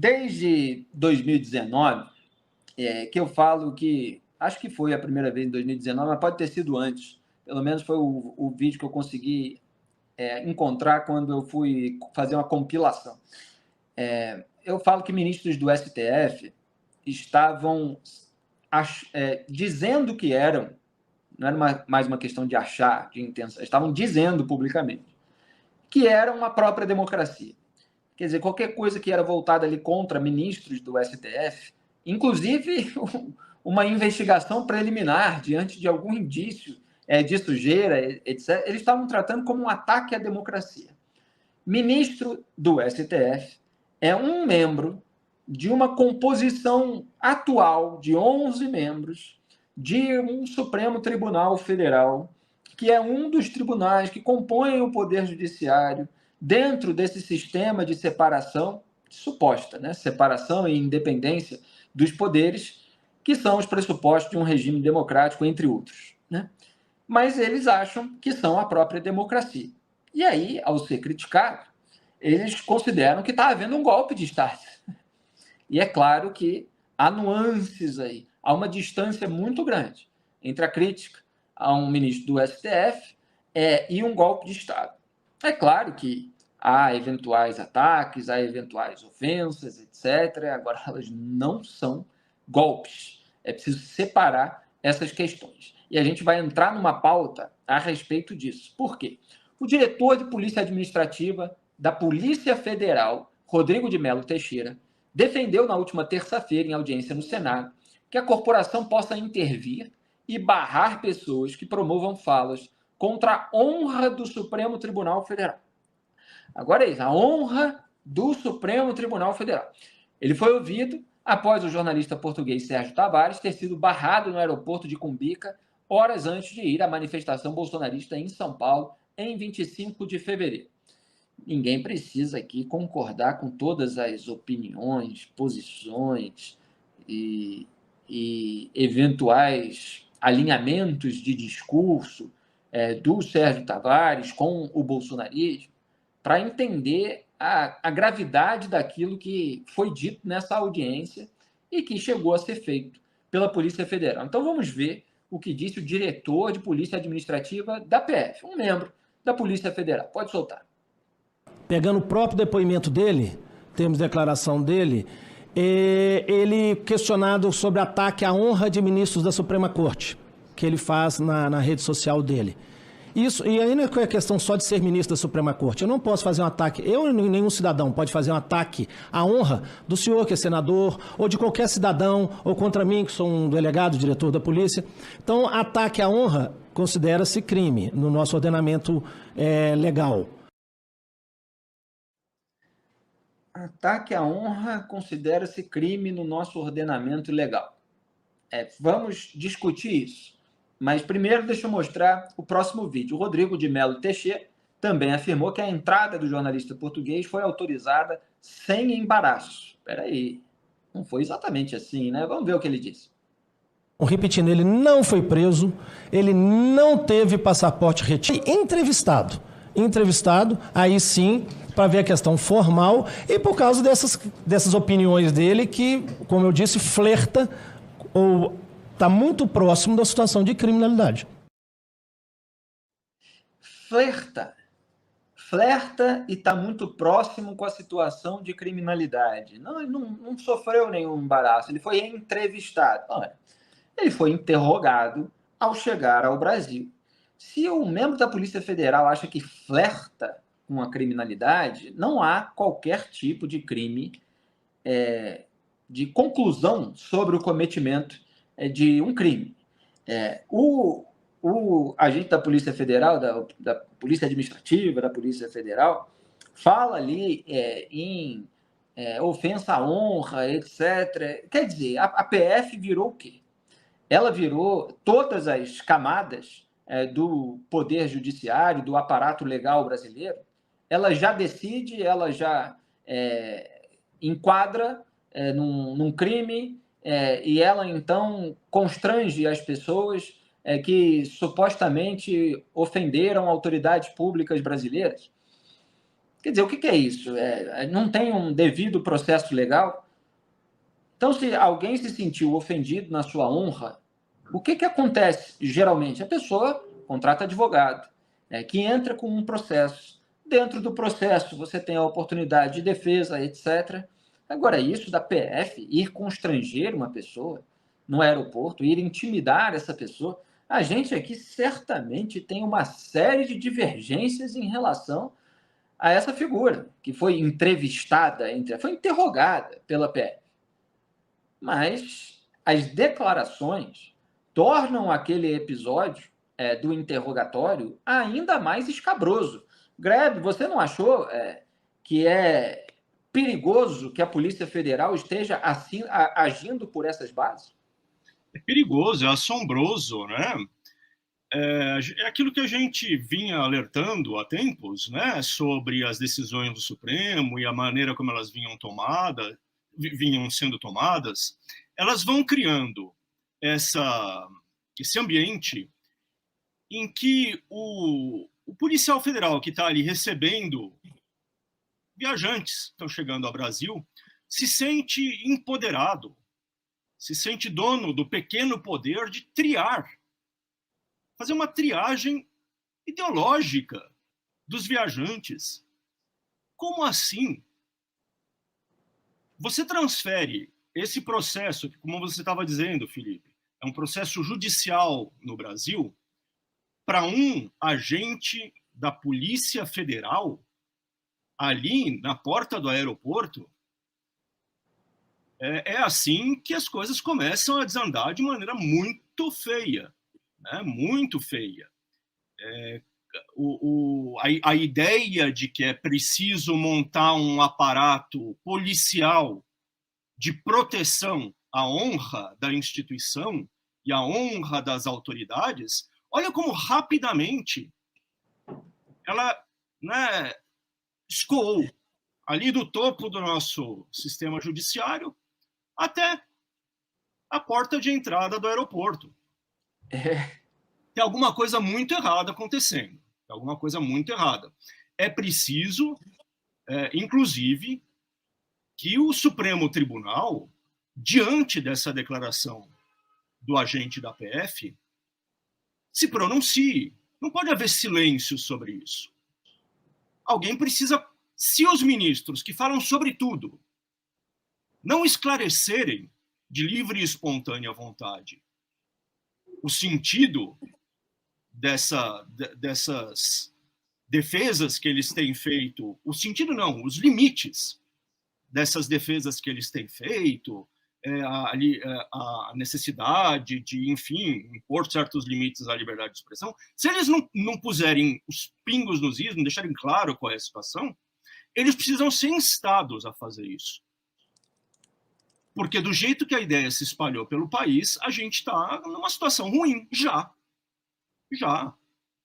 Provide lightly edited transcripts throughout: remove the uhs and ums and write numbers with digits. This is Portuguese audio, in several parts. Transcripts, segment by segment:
desde 2019, que eu falo que, acho que foi a primeira vez em 2019, mas pode ter sido antes, pelo menos foi o vídeo que eu consegui encontrar quando eu fui fazer uma compilação. Eu falo que ministros do STF estavam dizendo que eram, não era mais uma questão de achar, de intenção, estavam dizendo publicamente que eram a própria democracia. Quer dizer, qualquer coisa que era voltada ali contra ministros do STF, inclusive uma investigação preliminar diante de algum indício de sujeira, etc., eles estavam tratando como um ataque à democracia. Ministro do STF é um membro de uma composição atual de 11 membros de um Supremo Tribunal Federal, que é um dos tribunais que compõem o Poder Judiciário dentro desse sistema de separação, suposta, né? Separação e independência dos poderes, que são os pressupostos de um regime democrático, entre outros, né? Mas eles acham que são a própria democracia. E aí, ao ser criticado, eles consideram que está havendo um golpe de Estado. E é claro que há nuances aí, há uma distância muito grande entre a crítica a um ministro do STF e um golpe de Estado. É claro que há eventuais ataques, há eventuais ofensas, etc. Agora, elas não são golpes. É preciso separar essas questões. E a gente vai entrar numa pauta a respeito disso. Por quê? O diretor de Polícia Administrativa da Polícia Federal, Rodrigo de Mello Teixeira, defendeu na última terça-feira, em audiência no Senado, que a corporação possa intervir e barrar pessoas que promovam falas contra a honra do Supremo Tribunal Federal. Agora é isso, a honra do Supremo Tribunal Federal. Ele foi ouvido após o jornalista português Sérgio Tavares ter sido barrado no aeroporto de Cumbica horas antes de ir à manifestação bolsonarista em São Paulo, em 25 de fevereiro. Ninguém precisa aqui concordar com todas as opiniões, posições e eventuais alinhamentos de discurso do Sérgio Tavares com o bolsonarismo, para entender a gravidade daquilo que foi dito nessa audiência e que chegou a ser feito pela Polícia Federal. Então vamos ver o que disse o diretor de Polícia Administrativa da PF, um membro da Polícia Federal. Pode soltar. Pegando o próprio depoimento dele, temos declaração dele, ele questionado sobre ataque à honra de ministros da Suprema Corte, que ele faz na rede social dele. Isso, e aí não é questão só de ser ministro da Suprema Corte. Eu não posso fazer um ataque, eu nem nenhum cidadão pode fazer um ataque à honra do senhor, que é senador, ou de qualquer cidadão, ou contra mim, que sou um delegado, diretor da polícia. Então, ataque à honra considera-se crime no nosso ordenamento legal. Ataque à honra considera-se crime no nosso ordenamento legal. Vamos discutir isso. Mas primeiro deixa eu mostrar o próximo vídeo. O Rodrigo de Mello Teixeira também afirmou que a entrada do jornalista português foi autorizada sem embaraço. Espera aí, não foi exatamente assim, né? Vamos ver o que ele disse. Repetindo, ele não foi preso, ele não teve passaporte retido. Entrevistado, aí sim, para ver a questão formal e por causa dessas opiniões dele que, como eu disse, flerta ou está muito próximo da situação de criminalidade. Flerta e está muito próximo com a situação de criminalidade. Não, ele não sofreu nenhum embaraço, ele foi entrevistado. Olha, ele foi interrogado ao chegar ao Brasil. Se um membro da Polícia Federal acha que flerta com a criminalidade, não há qualquer tipo de crime de conclusão sobre o cometimento de um crime. O agente da Polícia Federal, da Polícia Administrativa, da Polícia Federal, fala ali em ofensa à honra, etc. Quer dizer, a PF virou o quê? Ela virou todas as camadas do Poder Judiciário, do aparato legal brasileiro. Ela já decide, ela já enquadra num crime, e ela, então, constrange as pessoas que supostamente ofenderam autoridades públicas brasileiras. Quer dizer, o que é isso? Não tem um devido processo legal? Então, se alguém se sentiu ofendido na sua honra, o que acontece geralmente? A pessoa contrata advogado, que entra com um processo. Dentro do processo, você tem a oportunidade de defesa, etc. Agora, isso da PF, ir constranger uma pessoa no aeroporto, ir intimidar essa pessoa, a gente aqui certamente tem uma série de divergências em relação a essa figura, que foi entrevistada, foi interrogada pela PF. Mas as declarações tornam aquele episódio do interrogatório ainda mais escabroso. Grebe, você não achou que é perigoso que a Polícia Federal esteja assim, agindo por essas bases? É perigoso, é assombroso, né? É aquilo que a gente vinha alertando há tempos, né, sobre as decisões do Supremo e a maneira como elas vinham sendo tomadas, elas vão criando esse ambiente em que o policial federal que está ali recebendo viajantes que estão chegando ao Brasil se sente empoderado, se sente dono do pequeno poder de fazer uma triagem ideológica dos viajantes. Como assim? Você transfere esse processo, que, como você estava dizendo, Felipe, é um processo judicial no Brasil, para um agente da Polícia Federal, ali na porta do aeroporto. É assim que as coisas começam a desandar de maneira muito feia. Né? Muito feia. A ideia de que é preciso montar um aparato policial de proteção à honra da instituição e à honra das autoridades, olha como rapidamente ela, né, escoou ali do topo do nosso sistema judiciário até a porta de entrada do aeroporto. Tem alguma coisa muito errada acontecendo. Tem alguma coisa muito errada. É preciso, inclusive, que o Supremo Tribunal, diante dessa declaração do agente da PF, se pronuncie. Não pode haver silêncio sobre isso. Alguém precisa, se os ministros que falam sobre tudo não esclarecerem de livre e espontânea vontade o sentido dessas defesas que eles têm feito, o sentido não, os limites dessas defesas que eles têm feito, a necessidade de, enfim, impor certos limites à liberdade de expressão, se eles não puserem os pingos nos is, não deixarem claro qual é a situação, eles precisam ser instados a fazer isso. Porque do jeito que a ideia se espalhou pelo país, a gente está numa situação ruim, já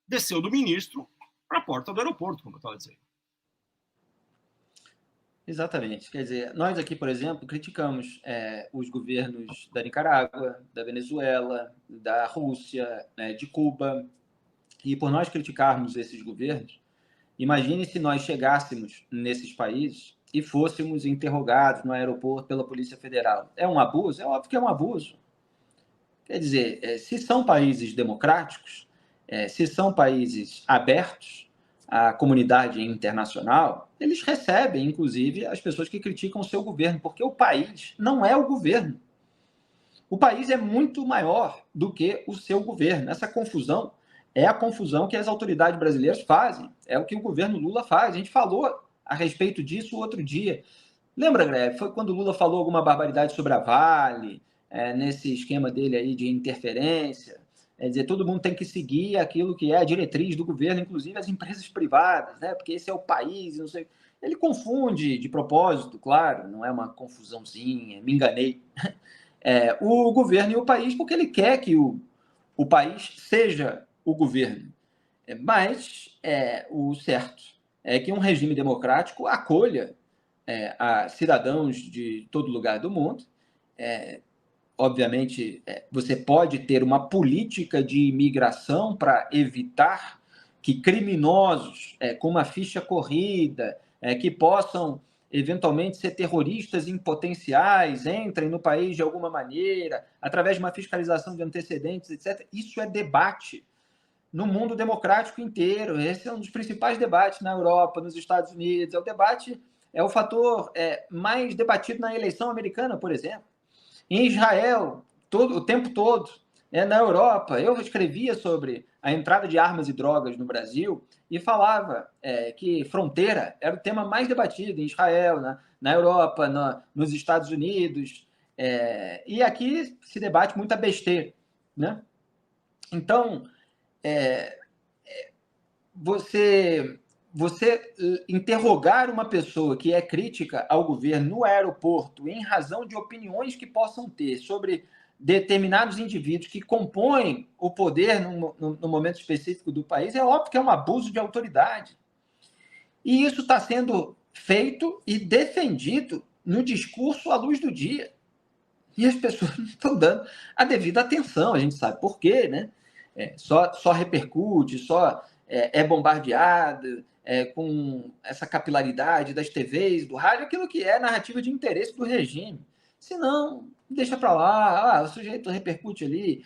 desceu do ministro para a porta do aeroporto, como eu estava dizendo. Exatamente. Quer dizer, nós aqui, por exemplo, criticamos os governos da Nicarágua, da Venezuela, da Rússia, de Cuba. E por nós criticarmos esses governos, imagine se nós chegássemos nesses países e fôssemos interrogados no aeroporto pela Polícia Federal. É um abuso? É óbvio que é um abuso. Quer dizer, se são países democráticos, se são países abertos à comunidade internacional, eles recebem, inclusive, as pessoas que criticam o seu governo, porque o país não é o governo. O país é muito maior do que o seu governo. Essa confusão é a confusão que as autoridades brasileiras fazem. É o que o governo Lula faz. A gente falou a respeito disso outro dia. Lembra, Greve? Foi quando o Lula falou alguma barbaridade sobre a Vale, nesse esquema dele aí de interferência. É dizer, todo mundo tem que seguir aquilo que é a diretriz do governo, inclusive as empresas privadas, né? Porque esse é o país, não sei. Ele confunde de propósito, claro, não é uma confusãozinha, me enganei. O governo e o país, porque ele quer que o país seja o governo. Mas o certo é que um regime democrático acolha a cidadãos de todo lugar do mundo. Obviamente, você pode ter uma política de imigração para evitar que criminosos com uma ficha corrida que possam eventualmente ser terroristas em potenciais, entrem no país de alguma maneira, através de uma fiscalização de antecedentes, etc. Isso é debate no mundo democrático inteiro. Esse é um dos principais debates na Europa, nos Estados Unidos. É o fator mais debatido na eleição americana, por exemplo. Em Israel, o tempo todo. Na Europa, eu escrevia sobre a entrada de armas e drogas no Brasil e falava que fronteira era o tema mais debatido em Israel, na Europa, nos Estados Unidos. E aqui se debate muita besteira, né? Então, você interrogar uma pessoa que é crítica ao governo no aeroporto em razão de opiniões que possam ter sobre determinados indivíduos que compõem o poder no momento específico do país, é óbvio que é um abuso de autoridade. E isso está sendo feito e defendido no discurso à luz do dia. E as pessoas não estão dando a devida atenção, a gente sabe por quê, né? Só repercute, só é bombardeado, com essa capilaridade das TVs, do rádio, aquilo que é narrativa de interesse do regime. Se não, deixa para lá, o sujeito repercute ali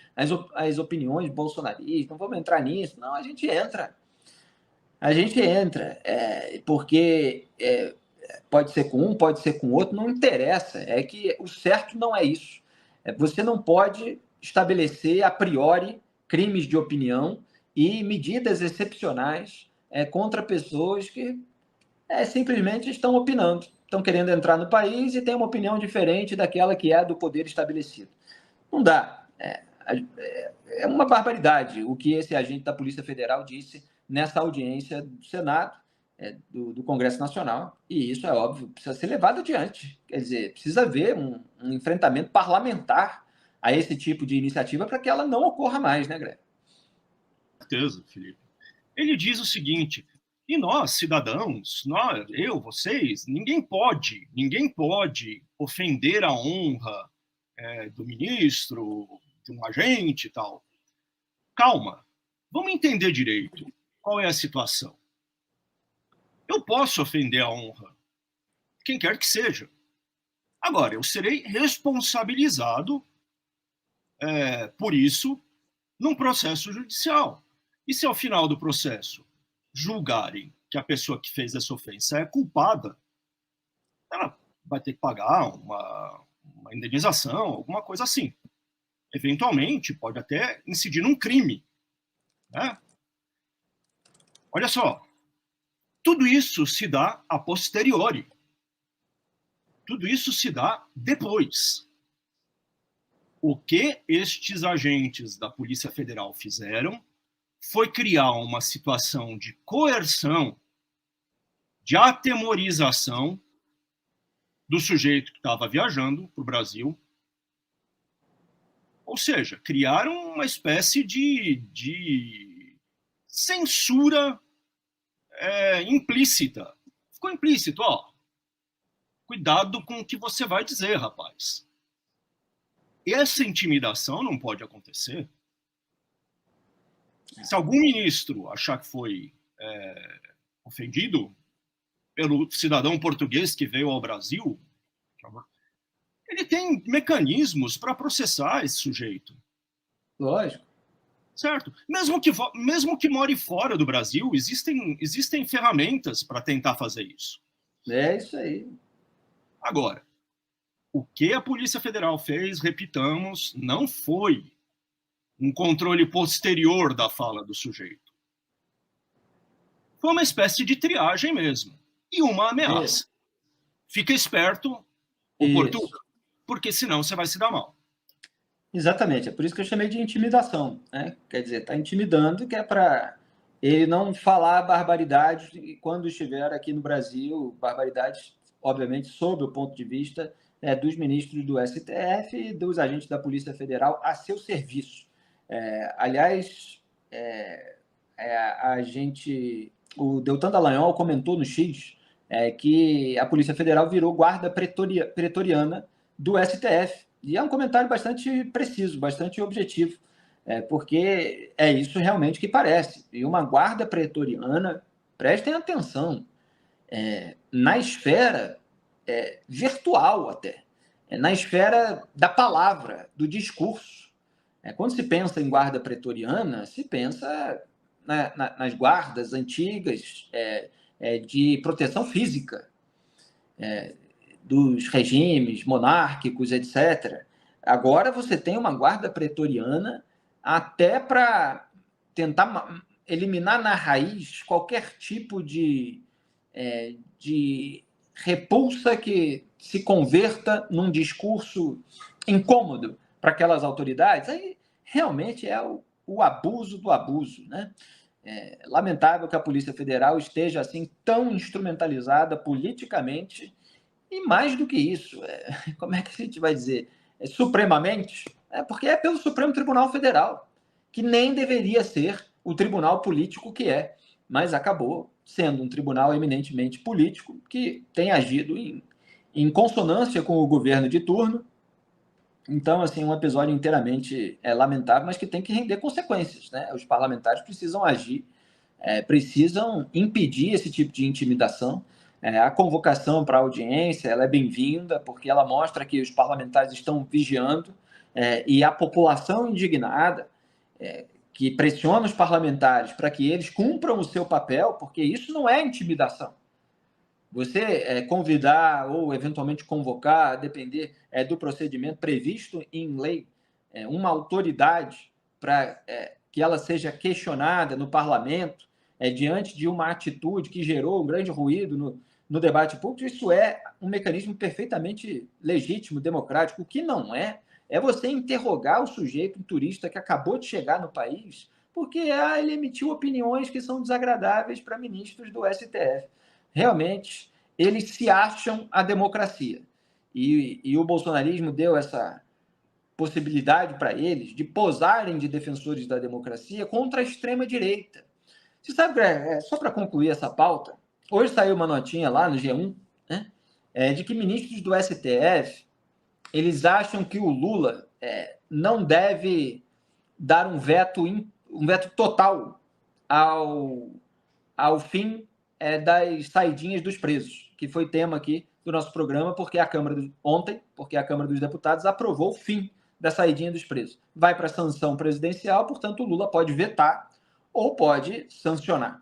as opiniões bolsonaristas, não vamos entrar nisso. Não, a gente entra. Porque pode ser com um, pode ser com outro, não interessa. É que o certo não é isso. Você não pode estabelecer a priori crimes de opinião e medidas excepcionais contra pessoas que simplesmente estão opinando, estão querendo entrar no país e têm uma opinião diferente daquela que é do poder estabelecido. Não dá. É uma barbaridade o que esse agente da Polícia Federal disse nessa audiência do Senado, do Congresso Nacional, e isso, é óbvio, precisa ser levado adiante. Quer dizer, precisa haver um enfrentamento parlamentar a esse tipo de iniciativa para que ela não ocorra mais, né, Greg? Com certeza, Felipe. Ele diz o seguinte: e nós, cidadãos, vocês, ninguém pode ofender a honra do ministro, de um agente e tal. Calma, vamos entender direito qual é a situação. Eu posso ofender a honra, quem quer que seja. Agora, eu serei responsabilizado por isso num processo judicial. E se ao final do processo julgarem que a pessoa que fez essa ofensa é culpada, ela vai ter que pagar uma indenização, alguma coisa assim. Eventualmente, pode até incidir num crime, né? Olha só, tudo isso se dá a posteriori. Tudo isso se dá depois. O que estes agentes da Polícia Federal fizeram foi criar uma situação de coerção, de atemorização do sujeito que estava viajando para o Brasil. Ou seja, criaram uma espécie de censura implícita. Ficou implícito, cuidado com o que você vai dizer, rapaz. Essa intimidação não pode acontecer. Se algum ministro achar que foi ofendido pelo cidadão português que veio ao Brasil, ele tem mecanismos para processar esse sujeito. Lógico. Certo? Mesmo que more fora do Brasil, existem ferramentas para tentar fazer isso. É isso aí. Agora, o que a Polícia Federal fez, repitamos, não foi um controle posterior da fala do sujeito. Foi uma espécie de triagem mesmo. E uma ameaça. Fica esperto, oportuno, porque senão você vai se dar mal. Exatamente, é por isso que eu chamei de intimidação, né? Quer dizer, está intimidando, que é para ele não falar barbaridades quando estiver aqui no Brasil, barbaridades, obviamente, sob o ponto de vista dos ministros do STF e dos agentes da Polícia Federal a seu serviço. Aliás, o Deltan Dallagnol comentou no X que a Polícia Federal virou guarda pretoriana do STF. E é um comentário bastante preciso, bastante objetivo, porque é isso realmente que parece. E uma guarda pretoriana, prestem atenção, na esfera virtual até, na esfera da palavra, do discurso. Quando se pensa em guarda pretoriana, se pensa nas guardas antigas de proteção física, dos regimes monárquicos, etc. Agora você tem uma guarda pretoriana até para tentar eliminar na raiz qualquer tipo de repulsa que se converta num discurso incômodo para aquelas autoridades. Aí realmente é o abuso do abuso, né? É lamentável que a Polícia Federal esteja assim tão instrumentalizada politicamente. E mais do que isso, como é que a gente vai dizer? Supremamente? Porque é pelo Supremo Tribunal Federal, que nem deveria ser o tribunal político que é, mas acabou sendo um tribunal eminentemente político que tem agido em consonância com o governo de turno. Então, assim, um episódio inteiramente lamentável, mas que tem que render consequências, né? Os parlamentares precisam agir, precisam impedir esse tipo de intimidação. A convocação para a audiência ela é bem-vinda, porque ela mostra que os parlamentares estão vigiando e a população indignada, que pressiona os parlamentares para que eles cumpram o seu papel, porque isso não é intimidação. Você convidar ou eventualmente convocar, a depender do procedimento previsto em lei, uma autoridade para que ela seja questionada no parlamento, diante de uma atitude que gerou um grande ruído no debate público, isso é um mecanismo perfeitamente legítimo, democrático. O que não é você interrogar o sujeito, um turista que acabou de chegar no país, porque ele emitiu opiniões que são desagradáveis para ministros do STF. Realmente, eles se acham a democracia. E o bolsonarismo deu essa possibilidade para eles de posarem de defensores da democracia contra a extrema-direita. Você sabe, só para concluir essa pauta, hoje saiu uma notinha lá no G1, né, de que ministros do STF eles acham que o Lula não deve dar um veto total ao fim das saidinhas dos presos, que foi tema aqui do nosso programa, porque a Câmara dos Deputados aprovou o fim da saidinha dos presos. Vai para a sanção presidencial, portanto, o Lula pode vetar ou pode sancionar.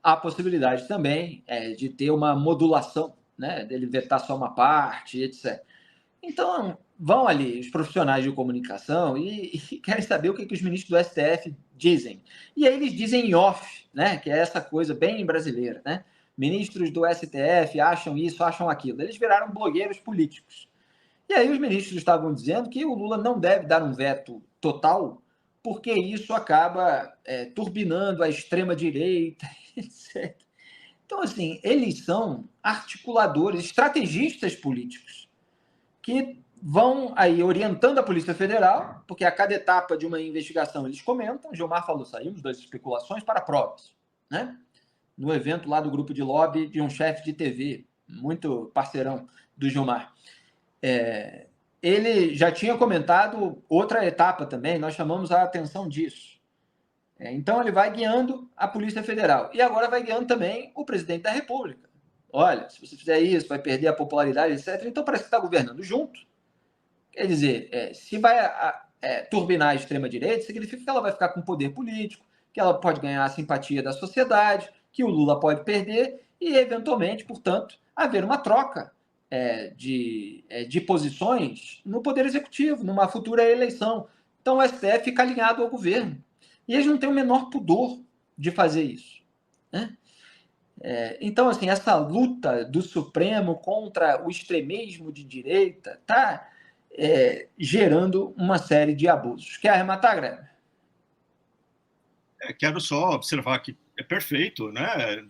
Há possibilidade também de ter uma modulação, né, dele vetar só uma parte, etc. Então, vão ali os profissionais de comunicação e querem saber o que os ministros do STF dizem. E aí eles dizem em off, né, que é essa coisa bem brasileira, né? Ministros do STF acham isso, acham aquilo. Eles viraram blogueiros políticos. E aí os ministros estavam dizendo que o Lula não deve dar um veto total, porque isso acaba turbinando a extrema-direita, etc. Então, assim, eles são articuladores, estrategistas políticos, que vão aí orientando a Polícia Federal, porque a cada etapa de uma investigação eles comentam. Gilmar falou, saímos das especulações para provas, né? No evento lá do grupo de lobby de um chefe de TV, muito parceirão do Gilmar. Ele já tinha comentado outra etapa também, nós chamamos a atenção disso. Então ele vai guiando a Polícia Federal e agora vai guiando também o presidente da República. Olha, se você fizer isso, vai perder a popularidade, etc. Então parece que está governando junto. Quer dizer, se vai turbinar a extrema-direita, significa que ela vai ficar com poder político, que ela pode ganhar a simpatia da sociedade, que o Lula pode perder e, eventualmente, portanto, haver uma troca de posições no Poder Executivo, numa futura eleição. Então o STF fica alinhado ao governo. E eles não têm o menor pudor de fazer isso, né? Então, assim, essa luta do Supremo contra o extremismo de direita está gerando uma série de abusos. Quer arrematar, Greg? Quero só observar que é perfeito, né?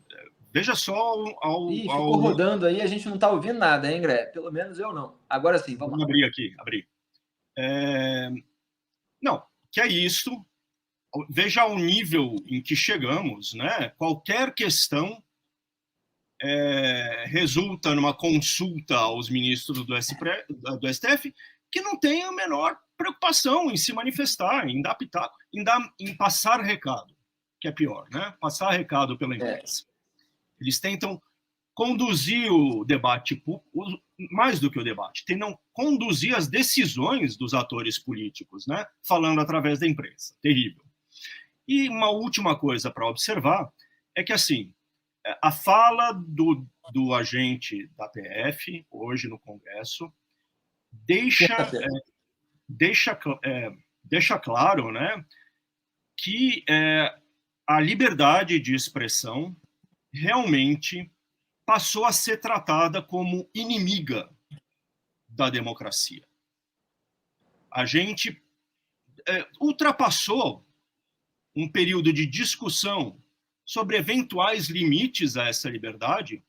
Veja só ficou rodando aí, a gente não está ouvindo nada, hein, Greg? Pelo menos eu não. Agora sim, vamos lá. Abrir. Não, que é isso. Veja o nível em que chegamos, né? Qualquer questão resulta numa consulta aos ministros do STF que não tem a menor preocupação em se manifestar, em dar pitaco, em passar recado, que é pior, né? Passar recado pela imprensa. Eles tentam conduzir o debate, mais do que o debate, não conduzir as decisões dos atores políticos, né? Falando através da imprensa. Terrível. E uma última coisa para observar é que, assim, a fala do agente da PF, hoje no Congresso, deixa claro, né, que a liberdade de expressão realmente passou a ser tratada como inimiga da democracia. A gente ultrapassou um período de discussão sobre eventuais limites a essa liberdade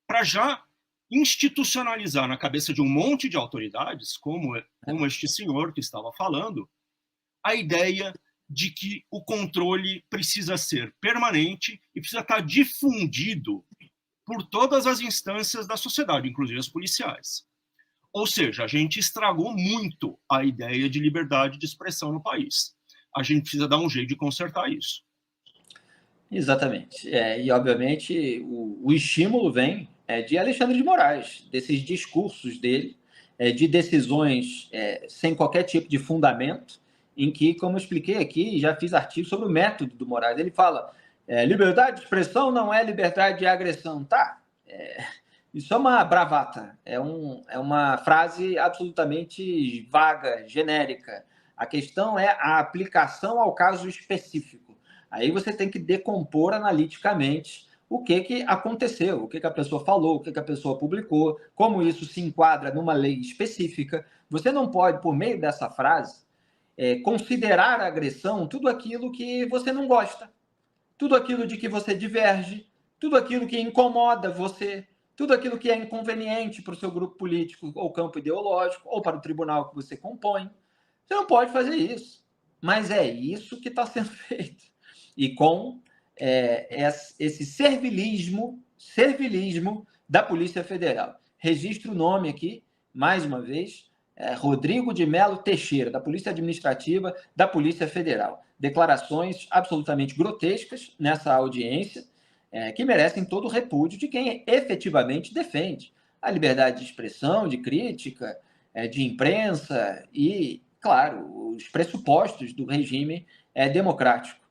para já institucionalizar na cabeça de um monte de autoridades, como este senhor que estava falando, a ideia de que o controle precisa ser permanente e precisa estar difundido por todas as instâncias da sociedade, inclusive as policiais. Ou seja, a gente estragou muito a ideia de liberdade de expressão no país. A gente precisa dar um jeito de consertar isso. Exatamente. E, obviamente, o estímulo vem de Alexandre de Moraes, desses discursos dele, de decisões sem qualquer tipo de fundamento, em que, como eu expliquei aqui, já fiz artigo sobre o método do Moraes. Ele fala, liberdade de expressão não é liberdade de agressão. Tá, isso é uma bravata, é uma frase absolutamente vaga, genérica. A questão é a aplicação ao caso específico. Aí você tem que decompor analiticamente o que aconteceu, o que a pessoa falou, o que a pessoa publicou, como isso se enquadra numa lei específica. Você não pode, por meio dessa frase, considerar a agressão tudo aquilo que você não gosta, tudo aquilo de que você diverge, tudo aquilo que incomoda você, tudo aquilo que é inconveniente para o seu grupo político ou campo ideológico, ou para o tribunal que você compõe. Você não pode fazer isso. Mas é isso que está sendo feito. E com esse servilismo da Polícia Federal. Registro o nome aqui, mais uma vez, Rodrigo de Melo Teixeira, da Polícia Administrativa da Polícia Federal. Declarações absolutamente grotescas nessa audiência, que merecem todo o repúdio de quem efetivamente defende a liberdade de expressão, de crítica, de imprensa e, claro, os pressupostos do regime democrático.